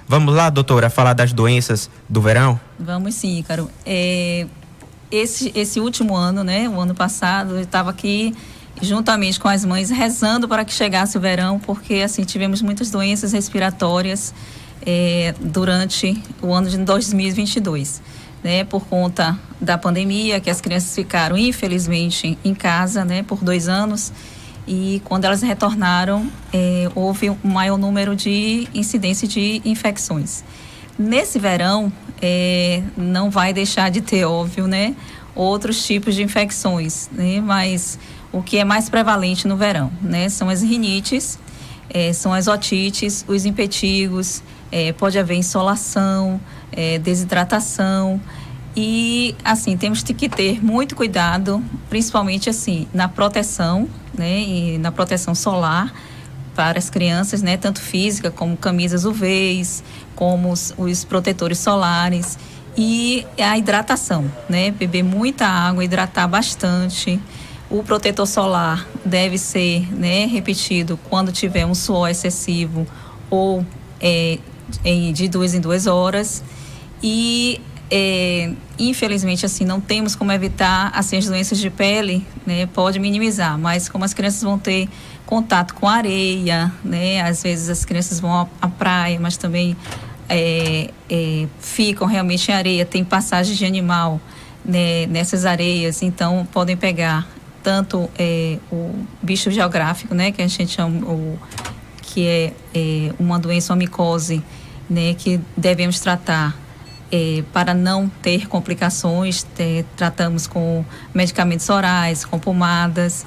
Vamos lá, doutora, falar das doenças do verão? Vamos sim, Ícaro. Esse último ano, né, o ano passado, eu estava aqui juntamente com as mães rezando para que chegasse o verão, porque assim tivemos muitas doenças respiratórias durante o ano de 2022, né, por conta da pandemia, que as crianças ficaram infelizmente em casa, né, por 2 anos. E quando elas retornaram, houve um maior número de incidência de infecções. Nesse verão, não vai deixar de ter, óbvio, né, outros tipos de infecções, né, mas o que é mais prevalente no verão, né, são as rinites, são as otites, os impetigos, pode haver insolação, desidratação. E, assim, temos que ter muito cuidado, principalmente, assim, na proteção, né, e na proteção solar para as crianças, né, tanto física como camisas UVs, como os protetores solares e a hidratação, né, beber muita água, hidratar bastante. O protetor solar deve ser, né, repetido quando tiver um suor excessivo ou de 2 em 2 horas. E infelizmente, assim, não temos como evitar, assim, as doenças de pele, né, pode minimizar, mas como as crianças vão ter contato com areia, né, às vezes as crianças vão à praia, mas também ficam realmente em areia, tem passagem de animal, né, nessas areias, então podem pegar tanto o bicho geográfico, né, que a gente chama, que é uma doença, uma micose, né, que devemos tratar para não ter complicações. Tratamos com medicamentos orais, com pomadas.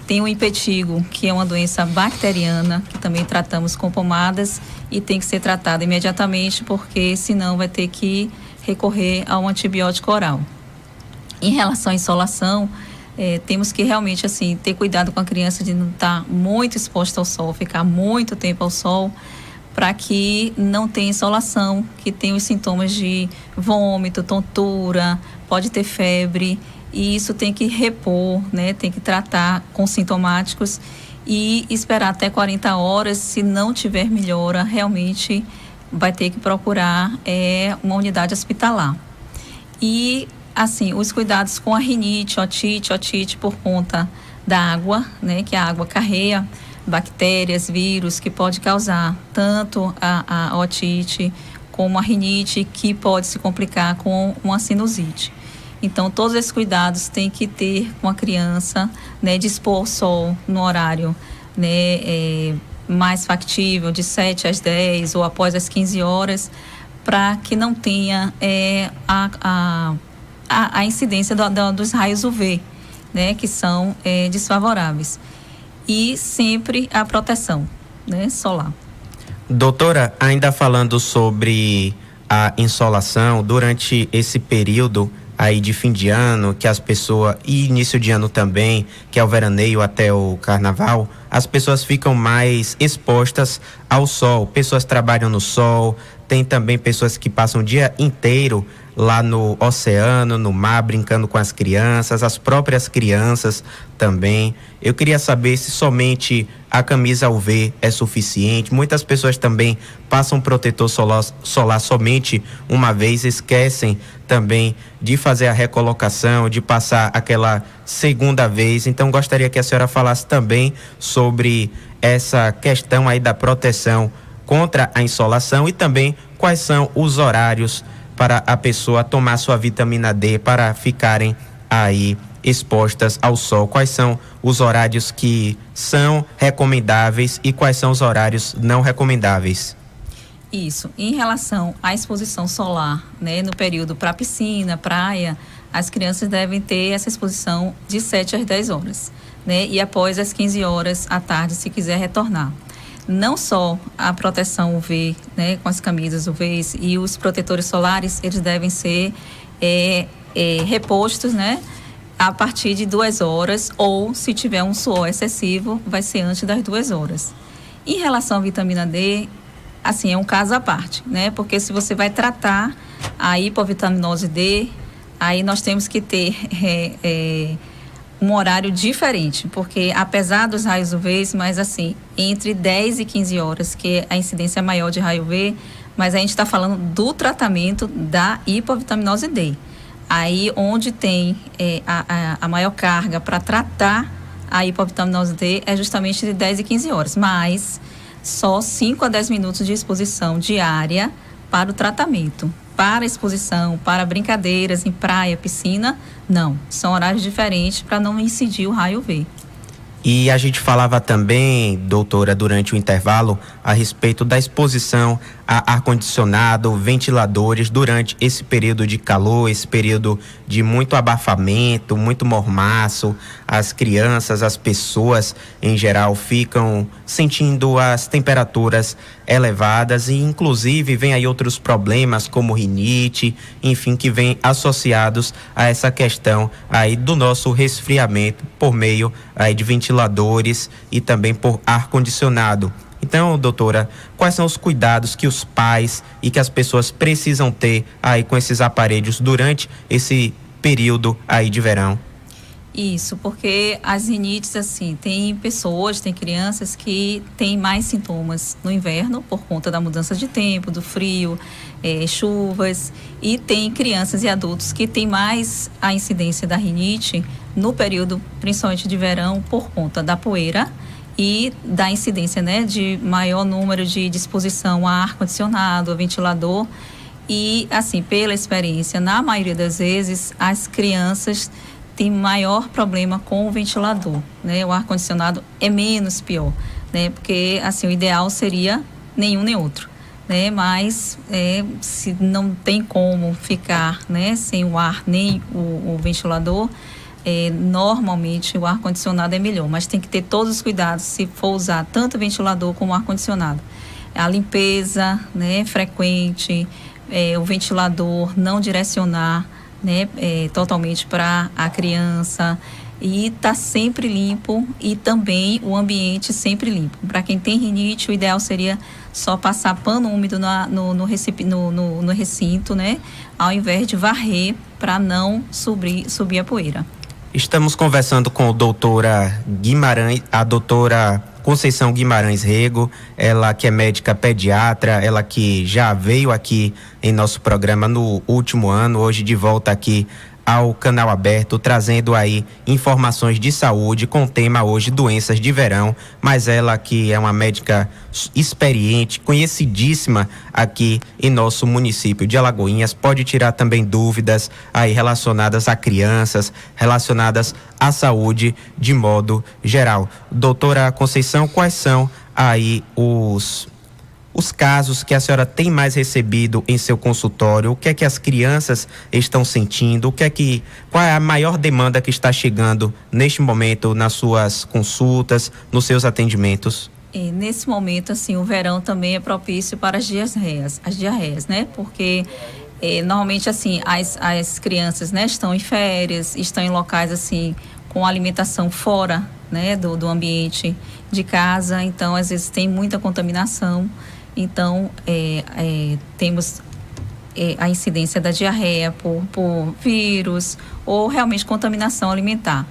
Tem o impetigo, que é uma doença bacteriana, que também tratamos com pomadas e tem que ser tratada imediatamente, porque senão vai ter que recorrer a um antibiótico oral. Em relação à insolação, temos que realmente, assim, ter cuidado com a criança de não estar muito exposta ao sol, ficar muito tempo ao sol, para que não tenha insolação, que tenha os sintomas de vômito, tontura, pode ter febre, e isso tem que repor, né? Tem que tratar com sintomáticos e esperar até 40 horas. Se não tiver melhora, realmente vai ter que procurar uma unidade hospitalar. E, assim, os cuidados com a rinite, otite por conta da água, né? Que a água carrega bactérias, vírus, que pode causar tanto a otite como a rinite, que pode se complicar com uma sinusite. Então, todos esses cuidados tem que ter com a criança, né, de expor ao sol no horário, né, mais factível, de 7 às 10 ou após as 15 horas, para que não tenha a incidência dos raios UV, né, que são desfavoráveis. E sempre a proteção, né, solar. Doutora, ainda falando sobre a insolação, durante esse período aí de fim de ano, que as pessoas, e início de ano também, que é o veraneio até o carnaval, as pessoas ficam mais expostas ao sol. Pessoas trabalham no sol, tem também pessoas que passam o dia inteiro lá no oceano, no mar, brincando com as crianças, as próprias crianças também. Eu queria saber se somente a camisa UV é suficiente. Muitas pessoas também passam protetor solar somente uma vez, esquecem também de fazer a recolocação, de passar aquela segunda vez. Então gostaria que a senhora falasse também sobre essa questão aí da proteção contra a insolação e também quais são os horários para a pessoa tomar sua vitamina D para ficarem aí expostas ao sol. Quais são os horários que são recomendáveis e quais são os horários não recomendáveis? Isso. Em relação à exposição solar, né, no período para piscina, praia, as crianças devem ter essa exposição de 7 às 10 horas, né, e após as 15 horas à tarde, se quiser retornar. Não só a proteção UV, né, com as camisas UVs e os protetores solares, eles devem ser repostos, né, a partir de 2 horas, ou se tiver um suor excessivo, vai ser antes das 2 horas. Em relação à vitamina D, assim, é um caso à parte, né, porque se você vai tratar a hipovitaminose D, aí nós temos que ter um horário diferente, porque apesar dos raios UV, mas assim, entre 10 e 15 horas, que é a incidência maior de raio UV, Mas a gente está falando do tratamento da hipovitaminose D. Aí onde tem a maior carga para tratar a hipovitaminose D é justamente de 10 e 15 horas, mas só 5 a 10 minutos de exposição diária para o tratamento. Para exposição, para brincadeiras em praia, piscina, não. São horários diferentes para não incidir o raio UV. E a gente falava também, doutora, durante o intervalo, a respeito da exposição a ar-condicionado, ventiladores, durante esse período de calor, esse período de muito abafamento, muito mormaço. As crianças, as pessoas em geral ficam sentindo as temperaturas elevadas e inclusive vem aí outros problemas como rinite, enfim, que vem associados a essa questão aí do nosso resfriamento por meio aí de ventiladores e também por ar-condicionado. Então, doutora, quais são os cuidados que os pais e que as pessoas precisam ter aí com esses aparelhos durante esse período aí de verão? Isso, porque as rinites, assim, tem pessoas, tem crianças que têm mais sintomas no inverno por conta da mudança de tempo, do frio, chuvas, e tem crianças e adultos que têm mais a incidência da rinite no período, principalmente de verão, por conta da poeira e da incidência, né, de maior número de exposição a ar-condicionado, a ventilador. E, assim, pela experiência, na maioria das vezes, as crianças têm maior problema com o ventilador, né? O ar-condicionado é menos pior, né? Porque, assim, o ideal seria nenhum nem outro, né? Mas, se não tem como ficar, né, sem o ar nem o ventilador, normalmente o ar-condicionado é melhor, mas tem que ter todos os cuidados se for usar tanto o ventilador como o ar-condicionado. A limpeza, né, frequente, o ventilador não direcionar, né, totalmente para a criança, e tá sempre limpo, e também o ambiente sempre limpo. Para quem tem rinite, o ideal seria só passar pano úmido no recinto, né, ao invés de varrer para não subir a poeira. Estamos conversando com a doutora Guimarães, a doutora Conceição Guimarães Rego, ela que é médica pediatra, ela que já veio aqui em nosso programa no último ano, hoje de volta aqui ao Canal Aberto, trazendo aí informações de saúde com o tema hoje doenças de verão, mas ela que é uma médica experiente, conhecidíssima aqui em nosso município de Alagoinhas, pode tirar também dúvidas aí relacionadas a crianças, relacionadas à saúde de modo geral. Doutora Conceição, quais são aí os casos que a senhora tem mais recebido em seu consultório? O que é que as crianças estão sentindo? Qual é a maior demanda que está chegando neste momento nas suas consultas, nos seus atendimentos? Nesse momento, assim, o verão também é propício para as diarreias, né? Porque normalmente, assim, as crianças, né, estão em férias, estão em locais, assim, com alimentação fora, né, do ambiente de casa, então às vezes tem muita contaminação. Então, temos a incidência da diarreia por vírus ou realmente contaminação alimentar.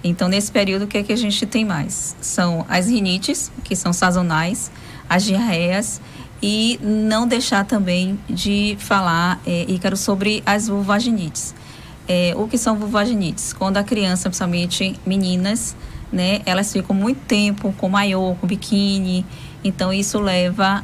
Então, nesse período, o que é que a gente tem mais? São as rinites, que são sazonais, as diarreias, e não deixar também de falar, Ícaro, sobre as vulvaginites. O que são vulvaginites? Quando a criança, principalmente meninas, né, elas ficam muito tempo com maiô, com biquíni. Então, isso leva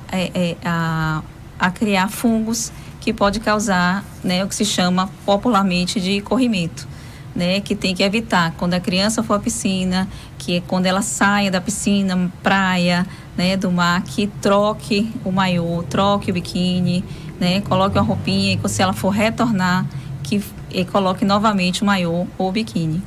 a criar fungos que pode causar, né, o que se chama popularmente de corrimento, né, que tem que evitar quando a criança for à piscina, que quando ela saia da piscina, praia, né, do mar, que troque o maiô, troque o biquíni, né, coloque uma roupinha, e se ela for retornar, que coloque novamente o maiô ou o biquíni.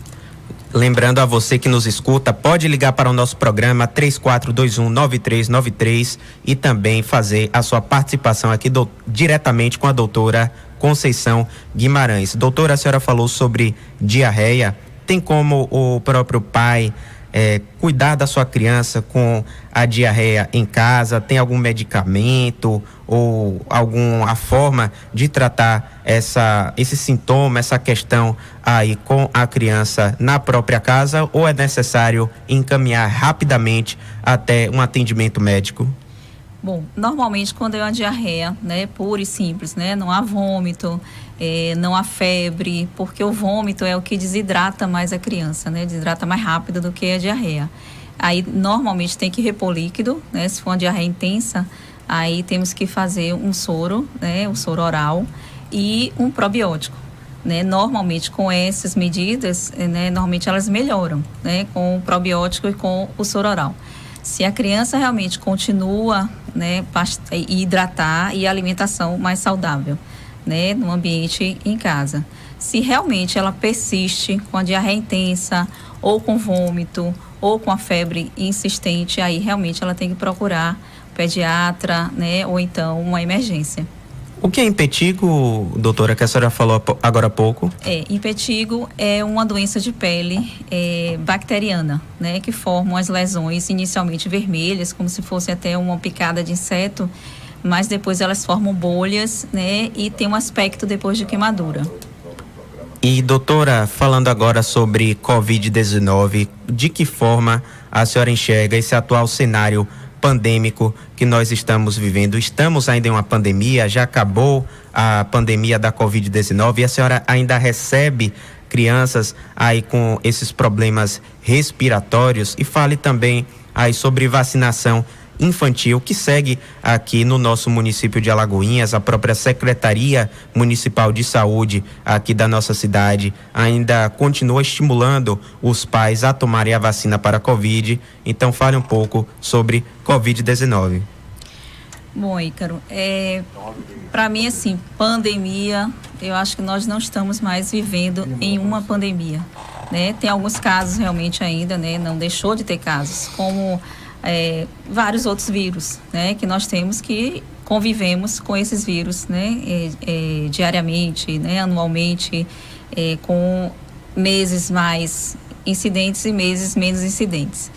Lembrando a você que nos escuta, pode ligar para o nosso programa 3421-9393 e também fazer a sua participação aqui diretamente com a doutora Conceição Guimarães. Doutora, a senhora falou sobre diarreia. Tem como o próprio pai cuidar da sua criança com a diarreia em casa? Tem algum medicamento ou alguma forma de tratar esse sintoma, essa questão aí com a criança na própria casa, ou é necessário encaminhar rapidamente até um atendimento médico? Bom, normalmente quando é uma diarreia, né, pura e simples, né, não há vômito, não há febre, porque o vômito é o que desidrata mais a criança, né, desidrata mais rápido do que a diarreia. Aí normalmente tem que repor líquido, né, se for uma diarreia intensa, aí temos que fazer um soro, né, um soro oral e um probiótico, né, normalmente com essas medidas, né, normalmente elas melhoram, né, com o probiótico e com o soro oral. Se a criança realmente continua, né, hidratar e alimentação mais saudável, né, no ambiente em casa. Se realmente ela persiste com a diarreia intensa, ou com vômito, ou com a febre insistente, aí realmente ela tem que procurar um pediatra, né, ou então uma emergência. O que é impetigo, doutora, que a senhora falou agora há pouco? Impetigo é uma doença de pele bacteriana, né, que forma as lesões inicialmente vermelhas, como se fosse até uma picada de inseto, mas depois elas formam bolhas, né, e tem um aspecto depois de queimadura. E, doutora, falando agora sobre Covid-19, de que forma a senhora enxerga esse atual cenário pandêmico que nós estamos vivendo? Estamos ainda em uma pandemia, já acabou a pandemia da Covid-19 e a senhora ainda recebe crianças aí com esses problemas respiratórios? E fale também aí sobre vacinação infantil, que segue aqui no nosso município de Alagoinhas. A própria Secretaria Municipal de Saúde aqui da nossa cidade ainda continua estimulando os pais a tomarem a vacina para a Covid. Então fale um pouco sobre Covid-19. Bom, Ícaro, para mim, assim, pandemia, eu acho que nós não estamos mais vivendo em uma pandemia, né? Tem alguns casos realmente ainda, né? Não deixou de ter casos, como vários outros vírus, né, que nós temos, que convivemos com esses vírus, né, diariamente, né, anualmente, com meses mais incidentes e meses menos incidentes.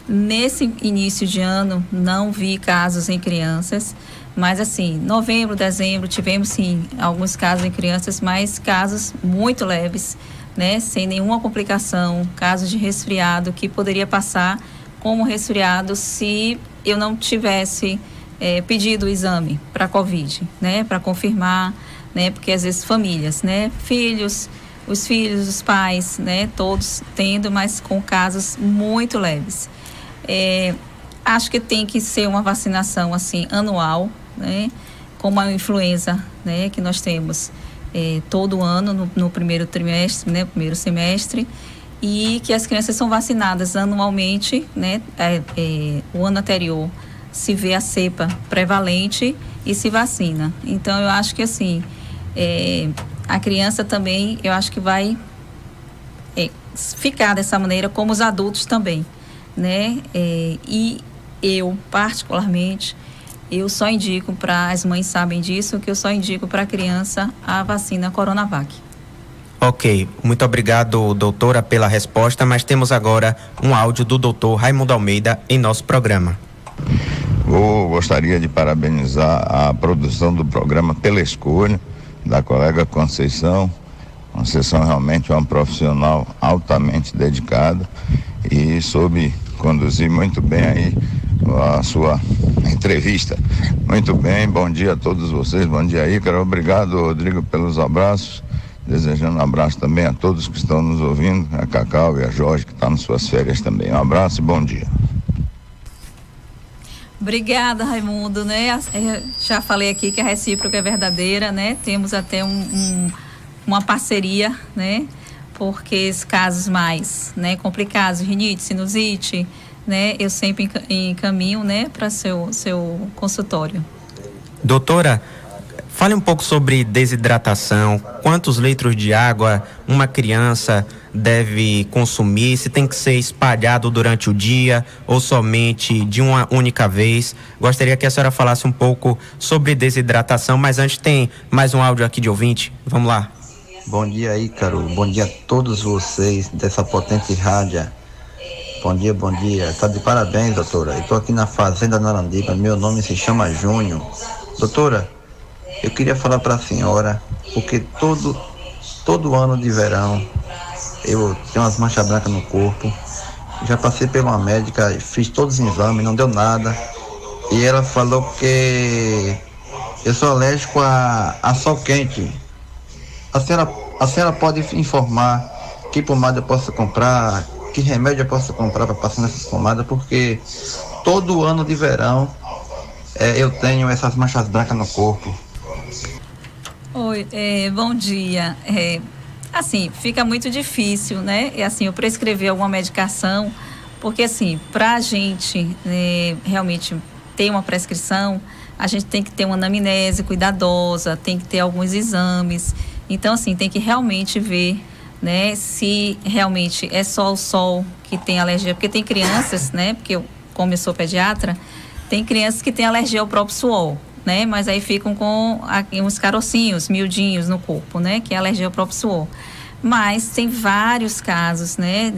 Nesse início de ano, não vi casos em crianças, mas assim, novembro, dezembro, tivemos sim alguns casos em crianças, mas casos muito leves, né, sem nenhuma complicação, casos de resfriado que poderia passar como resfriado se eu não tivesse pedido o exame para Covid, né, para confirmar, né, porque às vezes famílias, né, os filhos, os pais, né, todos tendo, mas com casos muito leves. Acho que tem que ser uma vacinação assim anual, né, como a influenza, né, que nós temos todo ano no primeiro trimestre, né, primeiro semestre, e que as crianças são vacinadas anualmente, né? O ano anterior se vê a cepa prevalente e se vacina. Então, eu acho que assim, a criança também, eu acho que vai ficar dessa maneira, como os adultos também, né? E eu, particularmente, eu só indico as mães sabem disso, que eu só indico para a criança a vacina Coronavac. Ok, muito obrigado, doutora, pela resposta, mas temos agora um áudio do doutor Raimundo Almeida em nosso programa. Gostaria de parabenizar a produção do programa pela escolha da colega Conceição. Conceição realmente é uma profissional altamente dedicada e soube conduzir muito bem aí a sua entrevista. Muito bem, bom dia a todos vocês, bom dia Ícaro, obrigado Rodrigo pelos abraços. Desejando um abraço também a todos que estão nos ouvindo, a Cacau e a Jorge, que estão nas suas férias também. Um abraço e bom dia. Obrigada, Raimundo, né? Já falei aqui que a recíproca é verdadeira, né? Temos até uma parceria, né? Porque os casos mais, né, complicados, rinite, sinusite, né? Eu sempre encaminho, né, para seu consultório. Doutora, fale um pouco sobre desidratação. Quantos litros de água uma criança deve consumir? Se tem que ser espalhado durante o dia ou somente de uma única vez? Gostaria que a senhora falasse um pouco sobre desidratação, mas antes tem mais um áudio aqui de ouvinte. Vamos lá. Bom dia, Ícaro. Bom dia a todos vocês dessa potente rádio. Bom dia, bom dia. Tá de parabéns, doutora. Eu tô aqui na Fazenda Narandiba. Meu nome se chama Júnior. Doutora, eu queria falar para a senhora, porque todo ano de verão eu tenho umas manchas brancas no corpo. Já passei por uma médica, fiz todos os exames, não deu nada. e ela falou que eu sou alérgico a sol quente. A senhora pode informar que pomada eu posso comprar, que remédio eu posso comprar para passar nessas pomadas, porque todo ano de verão eu tenho essas manchas brancas no corpo. Oi, bom dia. Assim, fica muito difícil, né? Eu prescrever alguma medicação, porque assim, para a gente realmente ter uma prescrição, a gente tem que ter uma anamnese cuidadosa, tem que ter alguns exames. Então, assim, tem que realmente ver, né, se realmente é só o sol que tem alergia, porque tem crianças, né, porque como eu sou pediatra, tem crianças que têm alergia ao próprio suor, né, mas aí ficam com uns carocinhos, miudinhos no corpo, né, que é alergia ao próprio suor. Mas tem vários casos, né,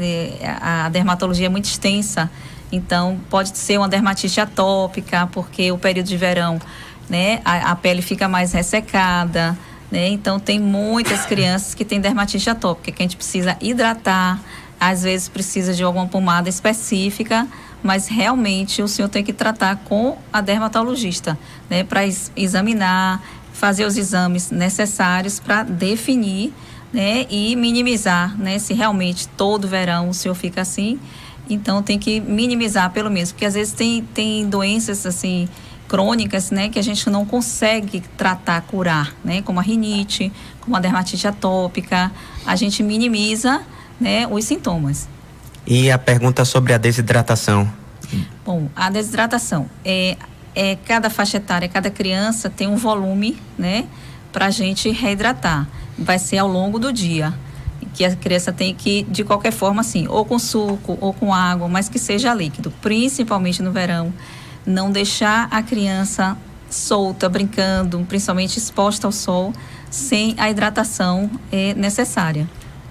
a dermatologia é muito extensa, então pode ser uma dermatite atópica, porque o período de verão, né, a pele fica mais ressecada, né? Então tem muitas crianças que têm dermatite atópica, que a gente precisa hidratar, às vezes precisa de alguma pomada específica, mas realmente o senhor tem que tratar com a dermatologista, né? Para examinar, fazer os exames necessários para definir, né? E minimizar, né? Se realmente todo verão o senhor fica assim, então tem que minimizar pelo menos, porque às vezes tem doenças assim crônicas, né, que a gente não consegue tratar, curar, né, como a rinite, como a dermatite atópica, a gente minimiza, né, os sintomas. E a pergunta sobre a desidratação? Bom, a desidratação cada faixa etária, cada criança tem um volume, né, para a gente reidratar. Vai ser ao longo do dia, que a criança tem que, de qualquer forma, assim, ou com suco, ou com água, mas que seja líquido, principalmente no verão. Não deixar a criança solta, brincando, principalmente exposta ao sol, sem a hidratação necessária.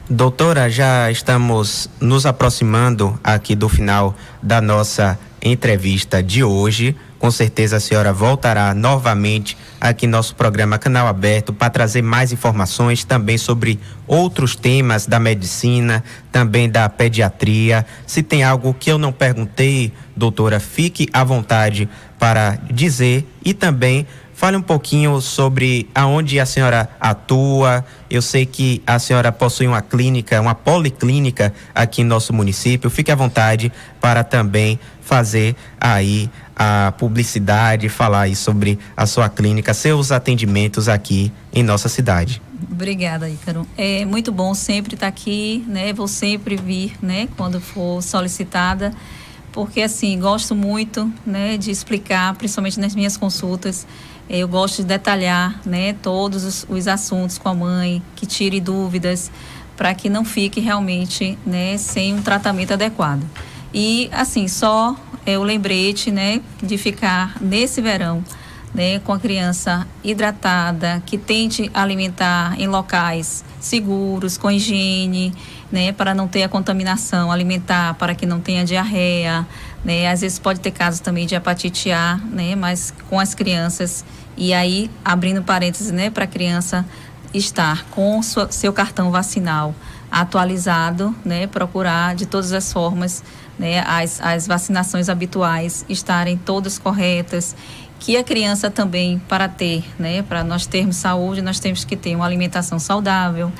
Doutora, já estamos nos aproximando aqui do final da nossa entrevista de hoje. Com certeza a senhora voltará novamente aqui no nosso programa Canal Aberto para trazer mais informações também sobre outros temas da medicina, também da pediatria. Se tem algo que eu não perguntei, doutora, fique à vontade para dizer e também fale um pouquinho sobre aonde a senhora atua. Eu sei que a senhora possui uma clínica, uma policlínica aqui em nosso município. Fique à vontade para também fazer aí a publicidade, falar aí sobre a sua clínica, seus atendimentos aqui em nossa cidade. Obrigada, Ícaro. É muito bom sempre estar aqui, né? Vou sempre vir, né? Quando for solicitada, porque assim, gosto muito, né? De explicar, principalmente nas minhas consultas. Eu gosto de detalhar, né? Todos os assuntos com a mãe, que tire dúvidas, para que não fique realmente, né? Sem um tratamento adequado. E assim, só o lembrete, né, de ficar nesse verão, né, com a criança hidratada, que tente alimentar em locais seguros, com higiene, né, para não ter a contaminação alimentar, para que não tenha diarreia, né, às vezes pode ter casos também de hepatite A, né, mas com as crianças, e aí, abrindo parênteses, né, para a criança estar com seu cartão vacinal atualizado, né, procurar de todas as formas, né, as vacinações habituais estarem todas corretas, que a criança também, para ter, né, para nós termos saúde, nós temos que ter uma alimentação saudável,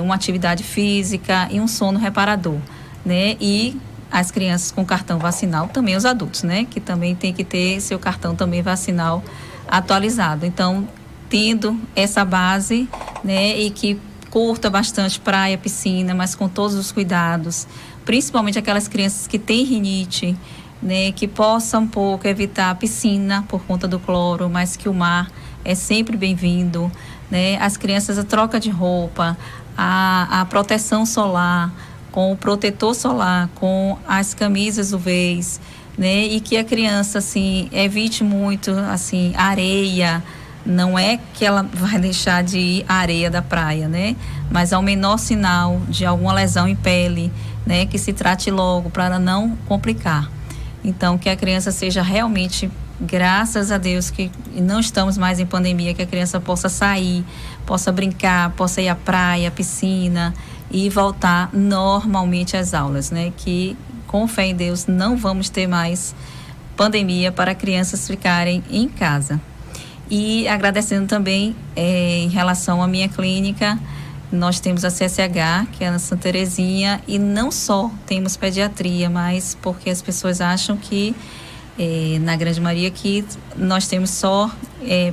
uma atividade física e um sono reparador, né, e as crianças com cartão vacinal, também os adultos, né, que também tem que ter seu cartão também vacinal atualizado. Então, tendo essa base, né, e que curta bastante praia, piscina, mas com todos os cuidados, principalmente aquelas crianças que têm rinite, né, que possam um pouco evitar a piscina por conta do cloro, mas que o mar é sempre bem-vindo, né, as crianças, a troca de roupa, a proteção solar, com o protetor solar, com as camisas UVs, né, e que a criança, assim, evite muito, assim, areia. Não é que ela vai deixar de ir à areia da praia, né? Mas ao menor sinal de alguma lesão em pele, né? Que se trate logo para ela não complicar. Então, que a criança seja realmente, graças a Deus, que não estamos mais em pandemia, que a criança possa sair, possa brincar, possa ir à praia, à piscina e voltar normalmente às aulas, né? Que, com fé em Deus, não vamos ter mais pandemia para crianças ficarem em casa. E agradecendo também em relação à minha clínica, nós temos a CSH, que é na Santa Terezinha, e não só temos pediatria, mas porque as pessoas acham que na Grande Maria que nós temos só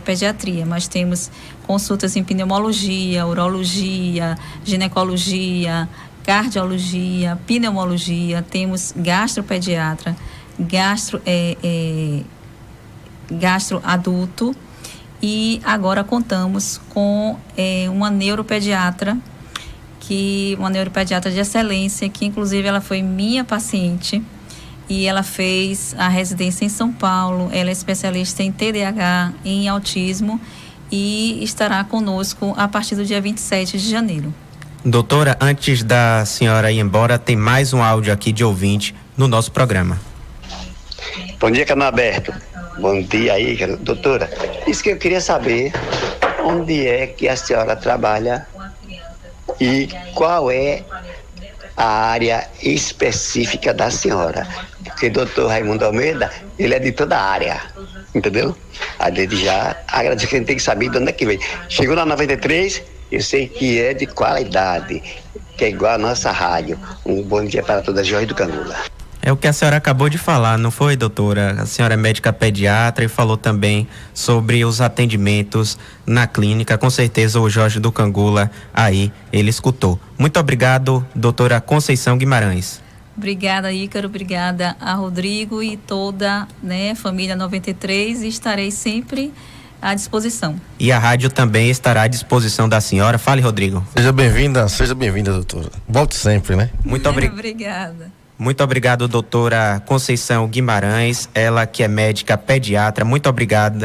pediatria, mas temos consultas em pneumologia, urologia, ginecologia, cardiologia, pneumologia, temos gastropediatra, gastro adulto, e agora contamos com uma neuropediatra, uma neuropediatra de excelência, que inclusive ela foi minha paciente e ela fez a residência em São Paulo. Ela é especialista em TDAH, em autismo, e estará conosco a partir do dia 27 de janeiro. Doutora, antes da senhora ir embora, tem mais um áudio aqui de ouvinte no nosso programa. Bom dia, canal aberto. Bom dia aí, doutora. Isso que eu queria saber, onde é que a senhora trabalha e qual é a área específica da senhora? Porque o doutor Raimundo Almeida, ele é de toda a área, entendeu? A gente já agradece, que a gente tem que saber de onde é que vem. Chegou na 93, eu sei que é de qualidade, que é igual a nossa rádio. Um bom dia para toda a Jorge do Cangula. É o que a senhora acabou de falar, não foi, doutora? A senhora é médica pediatra e falou também sobre os atendimentos na clínica. Com certeza o Jorge do Cangula aí, ele escutou. Muito obrigado, doutora Conceição Guimarães. Obrigada, Ícaro, obrigada a Rodrigo e toda a família 93, e estarei sempre à disposição. E a rádio também estará à disposição da senhora. Fale, Rodrigo. Seja bem-vinda, doutora. Volte sempre, né? Muito obrigado. Obrigada. Muito obrigado, doutora Conceição Guimarães, ela que é médica pediatra. Muito obrigada.